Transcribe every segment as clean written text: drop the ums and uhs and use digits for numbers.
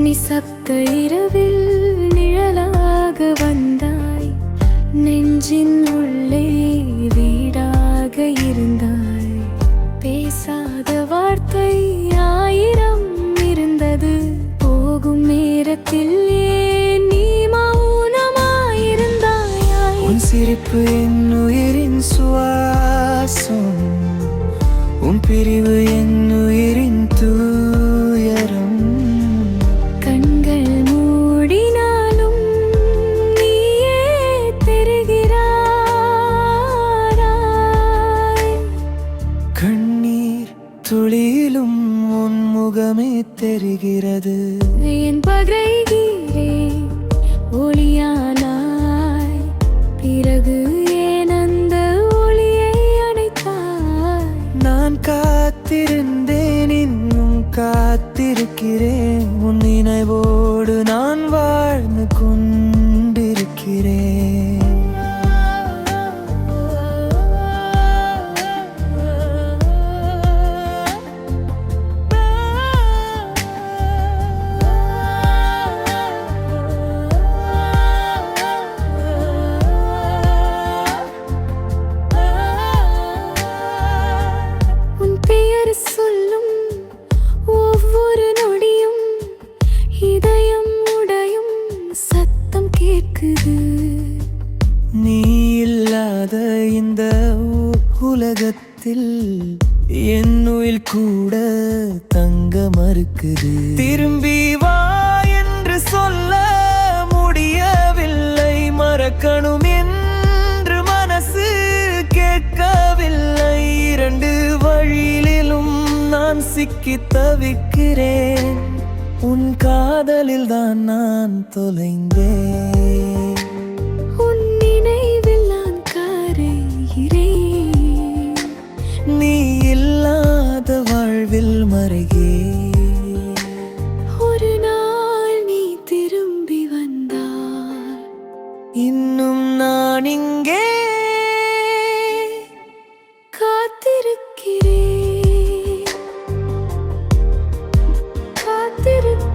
நிசப்த இரவில் நிழலாக வந்தாய், நெஞ்சின் உள்ளே வீடாக இருந்தாய். பேசாத வார்த்தை ஆயிரம் இருந்தது, போகும் நேரத்தில் ஏன் நீ மௌனமாயிருந்தாய்? உன் சிரிப்பு என் உயிரின் சுவாசம், உன் பிரிவு என் உயிரின் தூயரம். கண்கள் மூடினாலும் நீயே தெரிகிறாய். கண்ணீர் துளியிலும் உன் முகமே தெரிகிறது. என் பகைகீரே ஒளியானாய், பிறகு ஏன் அந்த ஒளியை அணைத்தாய்? நான் காத்திருந்தேன், இன்னும் காத்திருக்கிறேன். உன் நினைவோடு நான் வாழ்ந்து கொண்டிருக்கிறேன். உன் பெயர் சொல்லும் ஒவ்வொரு நொடியும் இதயம் உடையும் சத்தம் கேட்குது. நீ இல்லாத இந்த உலகத்தில் என் உயில் கூட தங்க மறுக்குது. திரும்பி வா என்று சொல்ல முடியவில்லை, மறக்கணும் என்று மனசு கேட்கவில்லை. இரண்டு வழியிலும் நான் சிக்கி தவிக்கிறேன். உன் காதலில் தான் நான் தொலைந்தேன். உன் நினைவில் நான் கரைகிறேன். நீ இல்லாத வாழ்வில் மறைகிறேன். ஒரு நாள் நீ திரும்பி வந்தால் இன்னும் நான் இங்கே காத்திருக்கிறேன், காத்திருக்கிறேன்,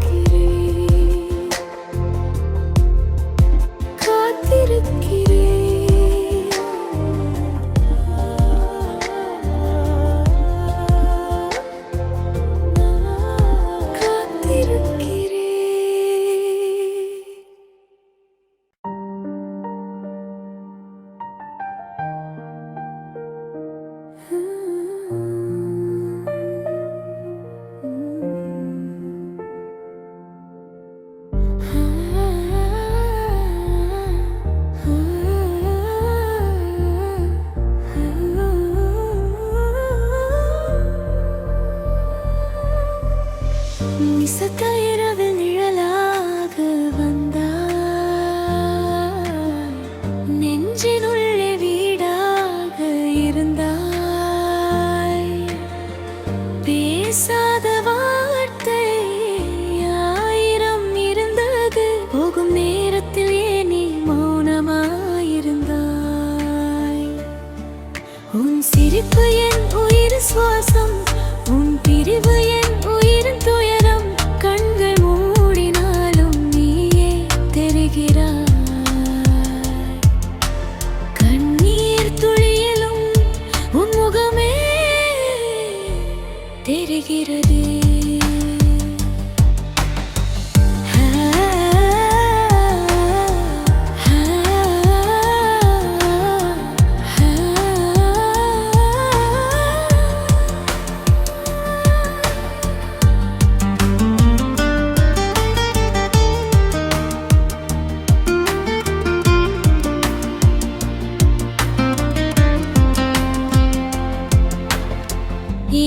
காத்திருக்கிறேன். நிசப்த இரவில் நிழலாக வந்தாய், நெஞ்சினுள்ளே வீடாக இருந்தாய். பேசாத வார்த்தை ஆயிரம் இருந்தது, போகும் நேரத்தில் ஏன் நீ மௌனமாயிருந்தாய்? உன் சிரிப்பு என் உயிர் சுவாசம், உன் பிரிவு என் உயிரின் துயரம். கண்கள் மூடினாலும் நீயே தெரிகிறாய். கண்ணீர் துளியிலும் உன் முகமே தெரிகிறது.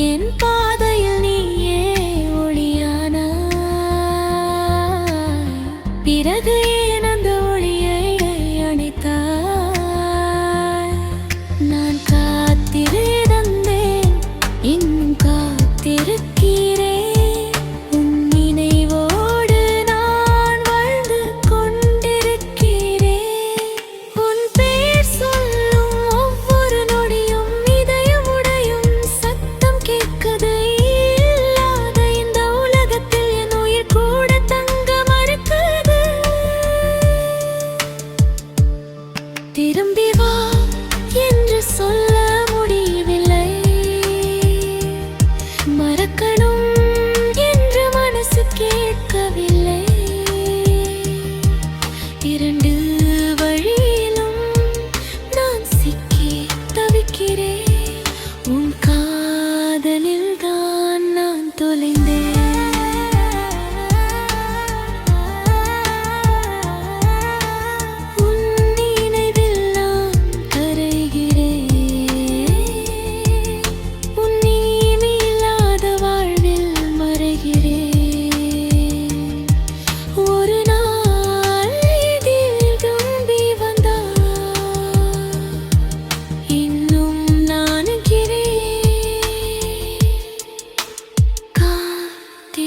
என் பாதையில் நீயே ஒளியானாய், பிறகு ஏன் அந்த ஒளியை அணைத்தாய்? நான் காத்திருந்தேன், இன்னும் காத்திருக்கிறேன். உன் நினைவோடு நான் வாழ்ந்து கொண்டிருக்கிறேன். உன் பெயர் சொல்லும் ஒவ்வொரு நொடியும் இதயம் உடையும் சத்தம் கேட்குது.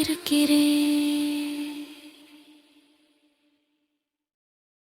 இருக்கிறேன்.